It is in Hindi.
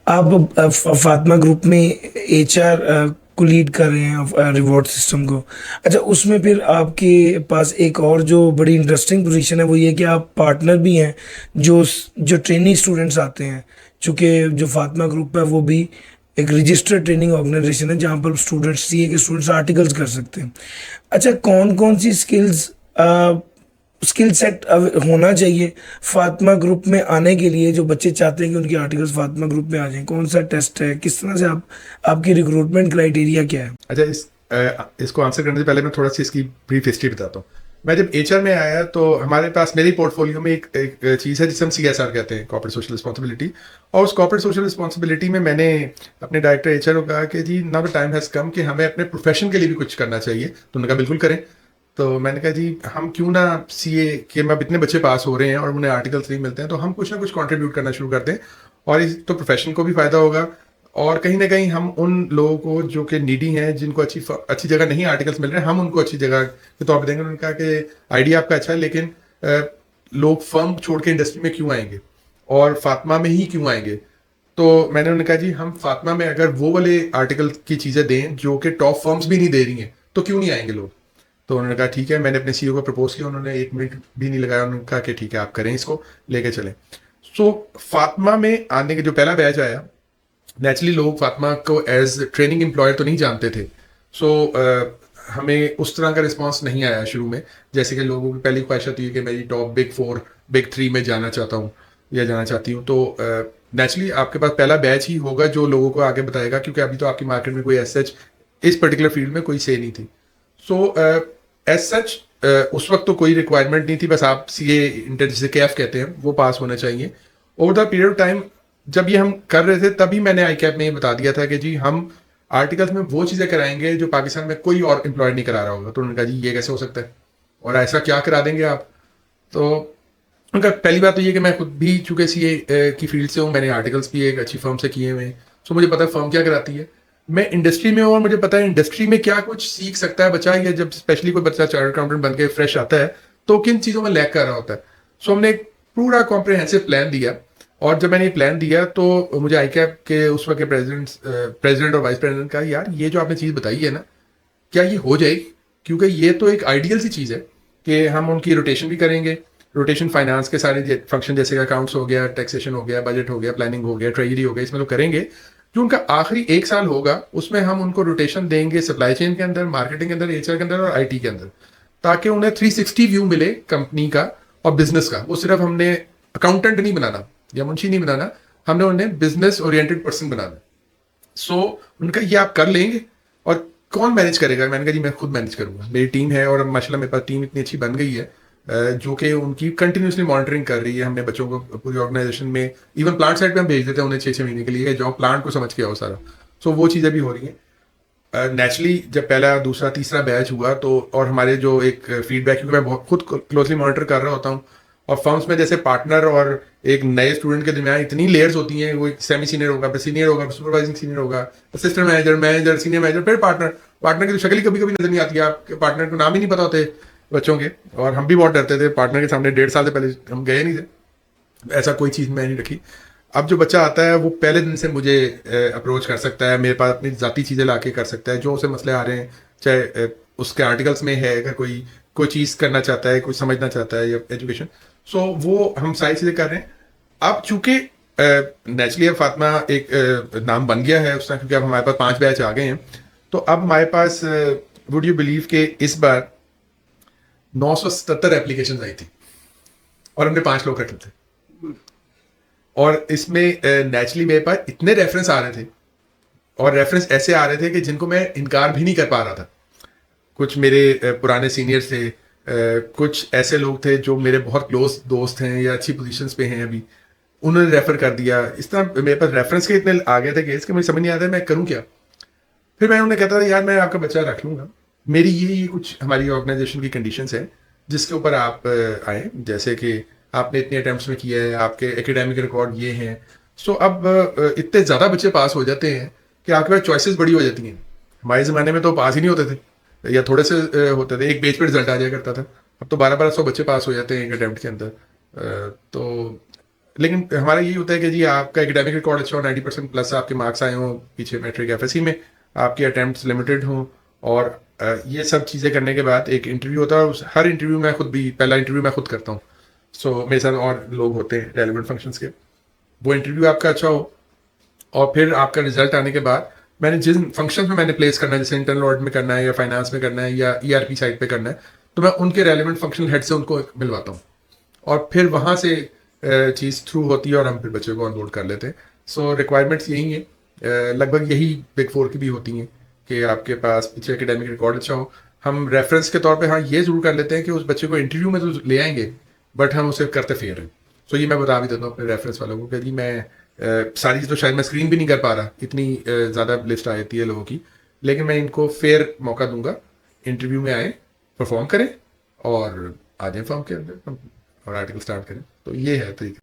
आप फातिमा ग्रुप में एचआर को लीड कर रहे हैं रिवॉर्ड सिस्टम को। अच्छा, उसमें फिर आपके पास एक और जो बड़ी इंटरेस्टिंग पोजीशन है वो ये कि आप पार्टनर भी हैं। जो जो ट्रेनिंग स्टूडेंट्स आते हैं, चूंकि जो फातिमा ग्रुप है वो भी एक रजिस्टर्ड ट्रेनिंग ऑर्गेनाइजेशन है जहाँ पर स्टूडेंट्स सीए के स्टूडेंट्स आर्टिकल्स कर सकते हैं। अच्छा, कौन कौन सी स्किल सेट होना चाहिए फातिमा ग्रुप में आने के लिए, जो बच्चे चाहते हैं कि उनके आर्टिकल्स फातिमा ग्रुप में आ जाएं? कौन सा टेस्ट है, किस तरह से आप, आपकी रिक्रूटमेंट क्राइटेरिया क्या है? अच्छा, इसको आंसर करने से पहले मैं थोड़ा सी इसकी ब्रीफ हिस्ट्री बताता हूँ। मैं जब एचआर में आया तो हमारे पास मेरे पोर्टफोलियो में एक चीज़ है जिसे हम सीएसआर कहते हैं, कॉर्पोरेट सोशल रिस्पॉन्सिबिलिटी। और उस कॉर्पोरेट सोशल रिस्पॉन्सिबिलिटी में मैंने अपने डायरेक्टर एचआर को कहा कि जी now the time has come कि हमें अपने प्रोफेशन के लिए भी कुछ करना चाहिए। तो उन्होंने कहा बिल्कुल करें। तो मैंने कहा जी हम क्यों ना सीए के अब इतने बच्चे पास हो रहे हैं और उन्हें आर्टिकल्स नहीं मिलते हैं, तो हम कुछ ना कुछ कंट्रीब्यूट करना शुरू कर दें। और इस तो प्रोफेशन को भी फ़ायदा होगा, और कहीं ना कहीं हम उन लोगों को जो कि नीडी हैं, जिनको अच्छी जगह नहीं आर्टिकल्स मिल रहे हैं, हम उनको अच्छी जगह के तौर पर देंगे। उन्होंने कहा कि आइडिया आपका अच्छा है, लेकिन लोग फर्म छोड़ के इंडस्ट्री में क्यों आएंगे और फातिमा में ही क्यों आएंगे? तो मैंने उन्हें कहा जी हम फातिमा में अगर वो वाले आर्टिकल की चीज़ें दें जो कि टॉप फर्म्स भी नहीं दे रही हैं, तो क्यों नहीं आएंगे लोग? तो उन्होंने कहा ठीक है। मैंने अपने सीईओ को प्रपोज किया, उन्होंने 1 मिनट भी नहीं लगाया, उन्होंने कहा कि ठीक है आप करें, इसको लेके चलें। सो फातिमा में आने के जो पहला बैच आया, नेचुरली लोग फातिमा को एज ट्रेनिंग एम्प्लॉयर तो नहीं जानते थे। सो हमें उस तरह का रिस्पांस नहीं आया शुरू में। जैसे कि लोगों की पहली ख्वाहिश होती है कि मैं टॉप बिग 4 बिग 3 में जाना चाहता हूँ या जाना चाहती हूँ। तो नेचुरली आपके पास पहला बैच ही होगा जो लोगों को आगे बताएगा, क्योंकि अभी तो आपकी मार्केट में कोई एज सच इस पर्टिकुलर फील्ड में कोई से नहीं थी। सो एज सच उस वक्त तो कोई रिक्वायरमेंट नहीं थी, बस आप सीए इंटर जिसे केएफ कहते हैं वो पास होना चाहिए। Over the period of time जब ये हम कर रहे थे, तभी मैंने आई कैप में ये बता दिया था कि जी हम आर्टिकल्स में वो चीज़ें कराएंगे जो पाकिस्तान में कोई और एम्प्लॉय नहीं करा रहा होगा। तो उन्होंने कहा जी ये कैसे हो सकता है और ऐसा क्या करा देंगे आप? तो उनका पहली बात तो ये कि मैं खुद भी चूंकि सीए की फील्ड से हूँ, मैंने आर्टिकल्स भी एक अच्छी फर्म से किए हुए हैं। सो मुझे पता है फर्म क्या कराती है। मैं इंडस्ट्री में हूँ और मुझे पता है इंडस्ट्री में क्या कुछ सीख सकता है बच्चा, या जब स्पेशली कोई बच्चा चार्टर्ड अकाउंटेंट बन के फ्रेश आता है तो किन चीज़ों में लैक कर रहा होता है। सो हमने एक पूरा कॉम्प्रिहेंसिव प्लान दिया। और जब मैंने ये प्लान दिया तो मुझे आई कैप के उस वक्त के प्रेसिडेंट और वाइस प्रेसिडेंट का, यार ये जो आपने चीज़ बताई है ना, क्या ये हो जाएगी? क्योंकि ये तो एक आइडियल सी चीज़ है कि हम उनकी रोटेशन भी करेंगे। रोटेशन फाइनेंस के सारे फंक्शन जैसे अकाउंट्स हो गया, टैक्सेशन हो गया, बजट हो गया, प्लानिंग हो गया, ट्रेजरी हो गया, इसमें तो करेंगे। जो उनका आखिरी 1 साल होगा उसमें हम उनको रोटेशन देंगे सप्लाई चेन के अंदर, मार्केटिंग के अंदर, एचआर के अंदर और आईटी के अंदर, ताकि उन्हें 360 व्यू मिले कंपनी का और बिजनेस का। वो सिर्फ हमने अकाउंटेंट नहीं बनाना या मुंशी नहीं बनाना, हमने उन्हें बिजनेस ओरिएंटेड पर्सन बनाना। सो उनका ये आप कर लेंगे। और कौन मैनेज करेगा? मैंने कहा जी मैं खुद मैनेज करूंगा, मेरी टीम है और माशाल्लाह मेरे पास टीम इतनी अच्छी बन गई है जो कि उनकी कंटिन्यूसली मॉनिटरिंग कर रही है। हमने बच्चों को पूरी ऑर्गेनाइजेशन में इवन प्लांट साइड पे हम भेज देते हैं उन्हें 6-6 महीने के लिए, जो प्लांट को समझ के आओ सारा। सो वो चीज़ें भी हो रही हैं। नेचुरली जब पहला दूसरा तीसरा बैच हुआ तो, और हमारे जो एक फीडबैक, क्योंकि मैं बहुत खुद क्लोजली मॉनिटर कर रहा होता हूँ, और फर्म्स में जैसे पार्टनर और एक नए स्टूडेंट के दरमियान इतनी लेयर्स होती हैं। वो एक सेमी सीनियर होगा, फिर सीनियर होगा, सुपरवाइजिंग सीनियर होगा, assistant manager, manager, senior manager, फिर पार्टनर। पार्टनर की तो शक्ल ही कभी कभी नजर नहीं आती है, आपके पार्टनर को नाम ही नहीं पता होते बच्चों के। और हम भी बहुत डरते थे पार्टनर के सामने, 1.5 साल से पहले हम गए नहीं थे। ऐसा कोई चीज़ मैं नहीं रखी। अब जो बच्चा आता है वो पहले दिन से मुझे अप्रोच कर सकता है, मेरे पास अपनी ज़ाती चीज़ें ला के कर सकता है, जो उसे मसले आ रहे हैं, चाहे उसके आर्टिकल्स में है, अगर कोई चीज़ करना चाहता है, कुछ समझना चाहता है या एजुकेशन। सो वो हम सारी चीज़ें कर रहे हैं। अब चूंकि नेचुरली अब फातिमा एक नाम बन गया है उसका, क्योंकि अब हमारे पास 5 बैच आ गए हैं। तो अब हमारे पास वुड यू बिलीव के इस बार 977 एप्लीकेशन आई थी और हमने 5 लोग रखे थे। और इसमें नेचुरली मेरे पास इतने रेफरेंस आ रहे थे, और रेफरेंस ऐसे आ रहे थे कि जिनको मैं इनकार भी नहीं कर पा रहा था। कुछ मेरे पुराने सीनियर्स थे, कुछ ऐसे लोग थे जो मेरे बहुत क्लोज दोस्त हैं या अच्छी पोजीशंस पे हैं अभी, उन्होंने रेफर कर दिया। इस तरह मेरे पास रेफरेंस के इतने आ गए थे केस कि मुझे समझ नहीं आता मैं करूँ क्या। फिर मैं उन्हें कहता था यार मैं आपका बच्चा रख लूँगा, मेरी ये कुछ हमारी ऑर्गेनाइजेशन की कंडीशंस है जिसके ऊपर आप आए, जैसे कि आपने इतने अटैम्प्ट्स में किया है, आपके एकेडमिक रिकॉर्ड ये हैं। सो अब इतने ज़्यादा बच्चे पास हो जाते हैं कि आपके पास चॉइसेस बड़ी हो जाती हैं। हमारे ज़माने में तो पास ही नहीं होते थे, या थोड़े से होते थे, एक पेज पे रिजल्ट आ जाया करता था। अब तो 1200 बच्चे पास हो जाते हैं एक अटैम्प्ट के अंदर। तो लेकिन हमारा यही होता है कि जी आपका एकेडमिक रिकॉर्ड अच्छा हो, 90% प्लस आपके मार्क्स आए हों पीछे मैट्रिक एफएससी में, आपके अटैम्प्ट्स लिमिटेड हों, और ये सब चीज़ें करने के बाद एक इंटरव्यू होता है। हर इंटरव्यू मैं खुद भी, पहला इंटरव्यू मैं खुद करता हूँ। सो मेरे साथ और लोग होते हैं रेलिवेंट फंक्शंस के। वो इंटरव्यू आपका अच्छा हो और फिर आपका रिजल्ट आने के बाद मैंने जिन फंक्शन में मैंने प्लेस करना है, जैसे इंटरनल ऑडिट में करना है या फाइनेंस में करना है या ईआरपी साइड पे करना है, तो मैं उनके रेलिवेंट फंक्शनल हेड से उनको मिलवाता हूँ और फिर वहाँ से चीज़ थ्रू होती है और हम फिर बच्चों को ऑनबोर्ड कर लेते हैं। सो रिक्वायरमेंट्स यही हैं, लगभग यही बिग फोर की भी होती हैं कि आपके पास पीछे एकेडमिक रिकॉर्ड अच्छा हो। हम रेफरेंस के तौर पे हाँ ये ज़रूर कर लेते हैं कि उस बच्चे को इंटरव्यू में तो ले आएंगे, बट हम उसे करते फेयर हैं। सो ये मैं बता भी देता हूँ अपने रेफरेंस वालों को कि जी मैं सारी चीज़ तो शायद मैं स्क्रीन भी नहीं कर पा रहा, इतनी ज़्यादा लिस्ट आ जाती है लोगों की, लेकिन मैं इनको फेयर मौका दूंगा, इंटरव्यू में आए, परफॉर्म करें और आ जाए फॉर्म के अंदर और आर्टिकल स्टार्ट करें। तो ये है तरीका।